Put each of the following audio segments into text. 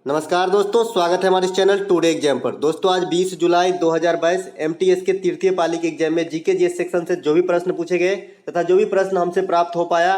नमस्कार दोस्तों, स्वागत है हमारे इस चैनल टुडे एग्जाम पर। दोस्तों आज 20 जुलाई 2022 एमटीएस के तृतीय पाली के एग्जाम में जीके जीएस सेक्शन से जो भी प्रश्न पूछे गए तथा जो भी प्रश्न हमसे प्राप्त हो पाया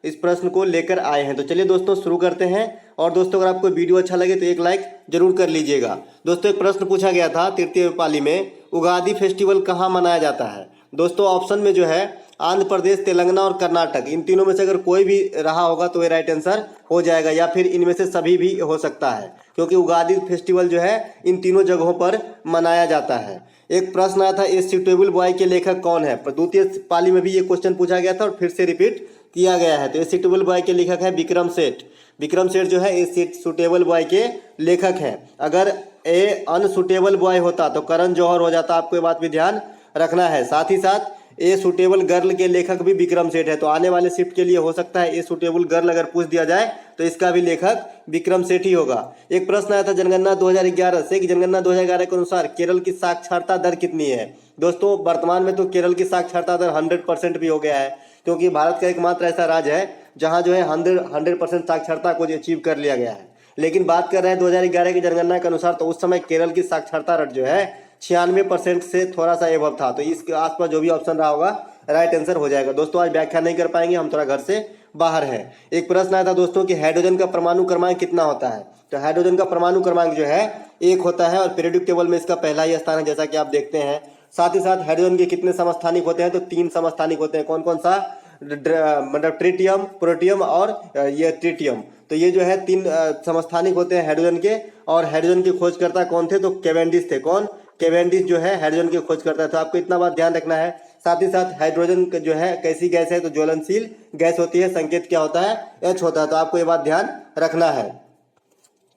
इस प्रश्न को लेकर आए हैं। तो चलिए दोस्तों शुरू करते हैं। और दोस्तों अगर आपको वीडियो अच्छा लगे तो एक लाइक जरूर कर लीजिएगा। दोस्तों एक प्रश्न पूछा गया था तृतीय पाली में, उगादि फेस्टिवल कहाँ मनाया जाता है। दोस्तों ऑप्शन में जो है आंध्र प्रदेश, तेलंगाना और कर्नाटक, इन तीनों में से अगर कोई भी रहा होगा तो ये राइट आंसर हो जाएगा, या फिर इनमें से सभी भी हो सकता है, क्योंकि उगादि फेस्टिवल जो है इन तीनों जगहों पर मनाया जाता है। एक प्रश्न आया था, ए सूटेबल बॉय के लेखक कौन है। द्वितीय पाली में भी ये क्वेश्चन पूछा गया था और फिर से रिपीट किया गया है। तो ए सूटेबल बॉय के लेखक है विक्रम सेठ। विक्रम सेठ जो है ए सूटेबल बॉय के लेखक हैं। अगर ए अनसुटेबल बॉय होता तो करण जौहर हो जाता, आपको ये बात भी ध्यान रखना है। साथ ही साथ ए सूटेबल गर्ल के लेखक भी विक्रम सेठ है। तो आने वाले शिफ्ट के लिए हो सकता है ए सूटेबल गर्ल अगर पूछ दिया जाए तो इसका भी लेखक विक्रम सेठ ही होगा। एक प्रश्न आया था जनगणना 2011 से कि जनगणना 2011 के अनुसार केरल की साक्षरता दर कितनी है। दोस्तों वर्तमान में तो केरल की साक्षरता दर 100% भी हो गया है, क्योंकि भारत का एकमात्र ऐसा राज्य है जहाँ जो है 100% साक्षरता को अचीव कर लिया गया है। लेकिन बात कर रहे हैं 2011 की जनगणना के अनुसार, तो उस समय केरल की साक्षरता दर जो है 96% से थोड़ा सा एबव था। तो इसके आसपास जो भी ऑप्शन रहा होगा राइट आंसर हो जाएगा। दोस्तों आज व्याख्या नहीं कर पाएंगे, हम थोड़ा घर से बाहर हैं। एक प्रश्न आया था दोस्तों कि हाइड्रोजन का परमाणु क्रमांक कितना होता है। तो हाइड्रोजन का परमाणु क्रमांक जो है 1 होता है और पीरियोडिक टेबल में इसका पहला ही स्थान है, जैसा कि आप देखते हैं। साथ ही साथ हाइड्रोजन के कितने समस्थानिक होते हैं, तो 3 समस्थानिक होते हैं। कौन कौन सा, मतलब ट्रिटियम, प्रोटियम और ये ट्रिटियम। तो ये जो है 3 समस्थानिक होते हैं हाइड्रोजन के। और हाइड्रोजन के खोजकर्ता कौन थे, तो कैवेंडिश थे। कौन, कैवेंडिश जो है हाइड्रोजन के खोज करता है। तो आपको इतना बात ध्यान रखना है। साथ ही साथ हाइड्रोजन जो है कैसी गैस है, तो ज्वलनशील गैस होती है। संकेत क्या होता है, H होता है। तो आपको ये बात ध्यान रखना है।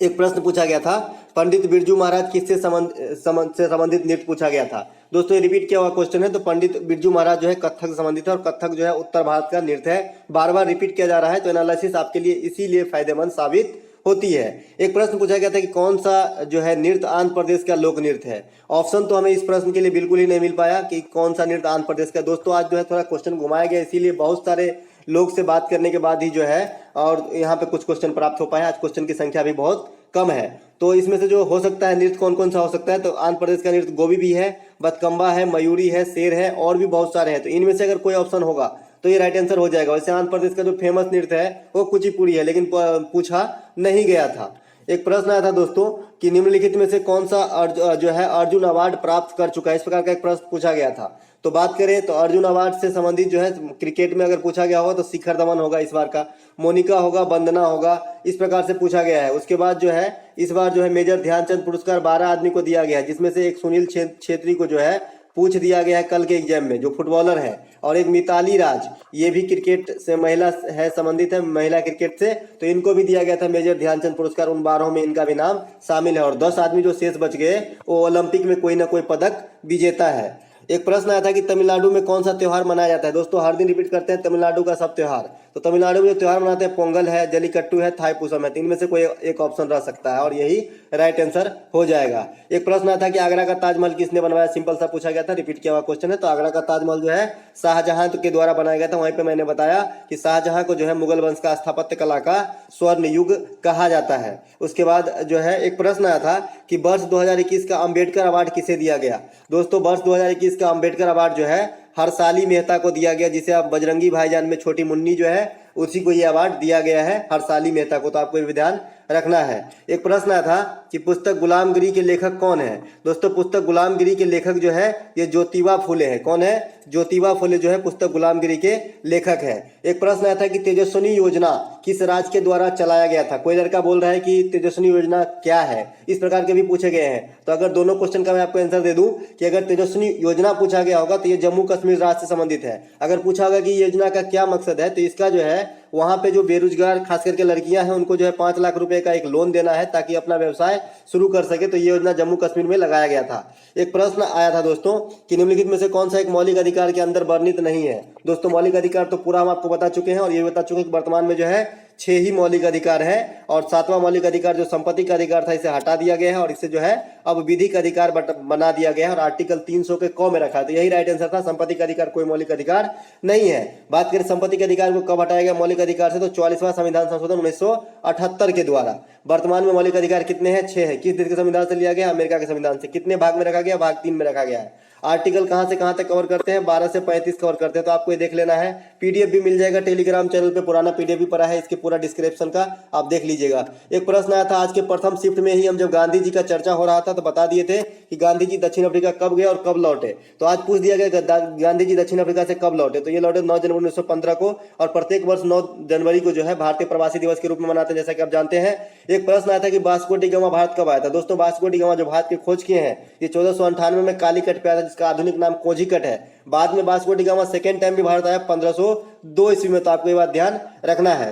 एक प्रश्न पूछा गया था, पंडित बिरजू महाराज किससे संबंधित नृत्य पूछा गया था। दोस्तों ये रिपीट किया हुआ क्वेश्चन है। तो पंडित बिरजू महाराज जो है कथक से संबंधित है और कथक जो है उत्तर भारत का नृत्य है। बार बार रिपीट किया जा रहा है, तो एनालिसिस आपके लिए इसीलिए फायदेमंद साबित होती है। एक प्रश्न पूछा गया था कि कौन सा जो है नृत्य आंध्र प्रदेश का लोक नृत्य है। ऑप्शन तो हमें इस प्रश्न के लिए बिल्कुल ही नहीं मिल पाया कि कौन सा नृत्य आंध्र प्रदेश का। दोस्तों आज जो है थोड़ा क्वेश्चन घुमाया गया, इसीलिए बहुत सारे लोग से बात करने के बाद ही जो है और यहाँ पे कुछ क्वेश्चन प्राप्त हो पाए। आज क्वेश्चन की संख्या भी बहुत कम है। तो इसमें से जो हो सकता है नृत्य कौन कौन सा हो सकता है, तो आंध्र प्रदेश का नृत्य गोबी भी है, बतकम्बा है, मयूरी है, शेर है और भी बहुत सारे हैं। तो इनमें से अगर कोई ऑप्शन होगा तो ये राइट आंसर हो जाएगा। वैसे आंध्र प्रदेश का जो फेमस नृत्य है वो कुचिपुड़ी है, लेकिन पूछा नहीं गया था। एक प्रश्न आया था दोस्तों कि निम्नलिखित में से कौन सा जो है अर्जुन अवार्ड प्राप्त कर चुका है। इस प्रकार का एक प्रश्न पूछा गया था। तो बात करें तो अर्जुन अवार्ड से संबंधित जो है क्रिकेट में अगर पूछा गया होगा तो शिखर धवन होगा इस बार का, मोनिका होगा, वंदना होगा, इस प्रकार से पूछा गया है। उसके बाद जो है इस बार जो है मेजर ध्यानचंद पुरस्कार 12 आदमी को दिया गया है, जिसमें से एक सुनील छेत्री को जो है पूछ दिया गया है कल के एग्जाम में, जो फुटबॉलर है। और एक मिताली राज, ये भी क्रिकेट से महिला है, संबंधित है महिला क्रिकेट से, तो इनको भी दिया गया था मेजर ध्यानचंद पुरस्कार। उन 12 में इनका भी नाम शामिल है। और 10 आदमी जो शेष बच गए वो ओलंपिक में कोई ना कोई पदक विजेता है। एक प्रश्न आया था कि तमिलनाडु में कौन सा त्यौहार मनाया जाता है। दोस्तों हर दिन रिपीट करते हैं तमिलनाडु का सब त्यौहार। तो तमिलनाडु में जो त्यौहार मनाते हैं पोंगल है, जलीकट्टू है, थाई पूसम है। 3 में से कोई एक ऑप्शन रह सकता है और यही राइट आंसर हो जाएगा। एक प्रश्न आया था कि आगरा का ताजमहल किसने बनवाया। सिंपल सा पूछा गया था, रिपीट किया हुआ क्वेश्चन है। तो आगरा का ताजमहल जो है शाहजहां के द्वारा बनाया गया था। वहीं पे मैंने बताया कि शाहजहां को जो है मुगल वंश का स्थापत्य कला का स्वर्ण युग कहा जाता है। उसके बाद जो है एक प्रश्न आया था कि वर्ष 2021 का अम्बेडकर अवार्ड किसे दिया गया। दोस्तों वर्ष 2021 का अम्बेडकर अवार्ड जो है हरसाली मेहता को दिया गया, जिसे आप बजरंगी भाईजान में छोटी मुन्नी जो है उसी को ये अवार्ड दिया गया है, हरसाली मेहता को। तो आपको ये भी ध्यान रखना है। एक प्रश्न आया था कि पुस्तक गुलामगिरी के लेखक कौन है। दोस्तों पुस्तक गुलामगिरी के लेखक जो है ये ज्योतिबा फुले हैं। कौन है, ज्योतिबा फुले जो है पुस्तक गुलामगिरी के लेखक है। एक प्रश्न आया था कि तेजस्विनी योजना किस राज्य के द्वारा चलाया गया था। कोई लड़का बोल रहा है कि तेजस्विनी योजना क्या है, इस प्रकार के भी पूछे गए हैं। तो अगर दोनों क्वेश्चन का मैं आपको आंसर दे दूं कि अगर तेजस्विनी योजना पूछा गया होगा तो ये जम्मू कश्मीर राज्य से संबंधित है। अगर पूछा होगा कि योजना का क्या मकसद है, तो इसका जो है वहां पे जो बेरोजगार खास करके लड़कियां हैं उनको जो है 5 लाख रुपए का एक लोन देना है ताकि अपना व्यवसाय शुरू कर सके। तो ये योजना जम्मू कश्मीर में लगाया गया था। एक प्रश्न आया था दोस्तों कि निम्नलिखित में से कौन सा एक मौलिक अधिकार के अंदर वर्णित नहीं है। दोस्तों मौलिक अधिकार तो पूरा हम आपको बता चुके हैं और ये बता चुके हैं कि वर्तमान में जो है 6 ही मौलिक अधिकार है और 7वां मौलिक अधिकार जो संपत्ति का अधिकार था इसे हटा दिया गया है और इसे जो है अब विधिक अधिकार बना दिया गया है और आर्टिकल 300 के क में रखा है। तो यही राइट आंसर था, संपत्ति का अधिकार कोई मौलिक अधिकार नहीं है। बात करें संपत्ति के अधिकार को कब हटाया गया मौलिक अधिकार से, तो 44वां संविधान संशोधन 1978 के द्वारा। वर्तमान में मौलिक अधिकार कितने हैं? 6 है। किस देश के संविधान से लिया गया? अमेरिका के संविधान से। कितने भाग में रखा गया? भाग 3 में रखा गया है। आर्टिकल कहां से कहां तक कवर करते हैं? 12 से 35 कवर करते हैं। तो आपको ये देख लेना है, पीडीएफ भी मिल जाएगा टेलीग्राम चैनल पे, पुराना पीडीएफ भी पड़ा है, इसके पूरा डिस्क्रिप्शन का आप देख लीजिएगा। एक प्रश्न आया था आज के प्रथम शिफ्ट में ही, हम जब गांधी जी का चर्चा हो रहा था तो बता दिए थे कि गांधी जी दक्षिण अफ्रीका कब गए और कब लौटे। तो आज पूछ दिया गया गांधी जी दक्षिण अफ्रीका से कब लौटे, तो ये लौटे 9 जनवरी 1915 को और प्रत्येक वर्ष 9 जनवरी को जो है भारतीय प्रवासी दिवस के रूप में मनाते हैं, जैसा कि आप जानते हैं। एक प्रश्न आया था कि वास्को डी गामा भारत कब आया था। दोस्तों वास्को डी गामा जो भारत की खोज किए हैं ये 1498 में कालीकट पे आया था, जिसका आधुनिक नाम कोझिकट है। बाद में Vasco D gamma second time भी भारत आया 1502 ईस्वी में। तो आपको ये बात ध्यान रखना है।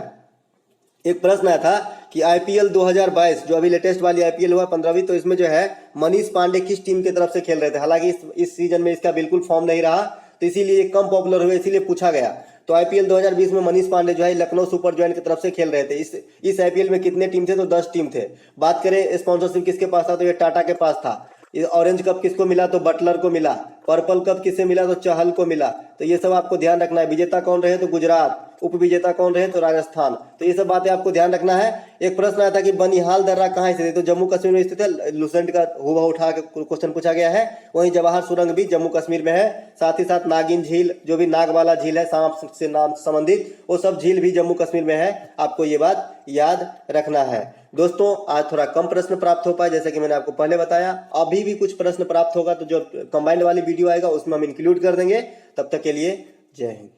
एक प्रश्न आया था कि आईपीएल 2022 जो अभी लेटेस्ट वाली आईपीएल हुआ 15वीं, तो इसमें जो है मनीष पांडे किस टीम की तरफ से खेल रहे थे। हालांकि इस सीजन में इसका बिल्कुल फॉर्म नहीं रहा, तो इसीलिए कम पॉपुलर हुए, इसीलिए पूछा गया। तो आईपीएल 2020 में मनीष पांडे जो है लखनऊ सुपर जॉयंट की तरफ से खेल रहे थे। इस आईपीएल में कितने टीम थे? तो 10 टीम थे। बात करें स्पॉन्सरशिप किसके पास था, तो ये टाटा के पास था। ऑरेंज कप किसको मिला? तो बटलर को मिला। पर्पल कप किसे मिला? तो चहल को मिला। तो ये सब आपको ध्यान रखना है। विजेता कौन रहे? तो गुजरात। उप विजेता कौन रहे? तो राजस्थान। तो ये सब बातें आपको ध्यान रखना है। एक प्रश्न आया था कि बनिहाल दर्रा कहाँ स्थित है, तो जम्मू कश्मीर में स्थित है। लुसेंट का हुआ उठा के क्वेश्चन पूछा गया है। वहीं जवाहर सुरंग भी जम्मू कश्मीर में है। साथ ही साथ नागिन झील जो भी नाग वाला झील है, सांप से नाम संबंधित, वो सब झील भी जम्मू कश्मीर में है। आपको ये बात याद रखना है। दोस्तों आज थोड़ा कम प्रश्न प्राप्त हो पाए, जैसे कि मैंने आपको पहले बताया। अभी भी कुछ प्रश्न प्राप्त होगा तो जो कंबाइंड वाली वीडियो आएगा उसमें हम इंक्लूड कर देंगे। तब तक के लिए जय हिंद।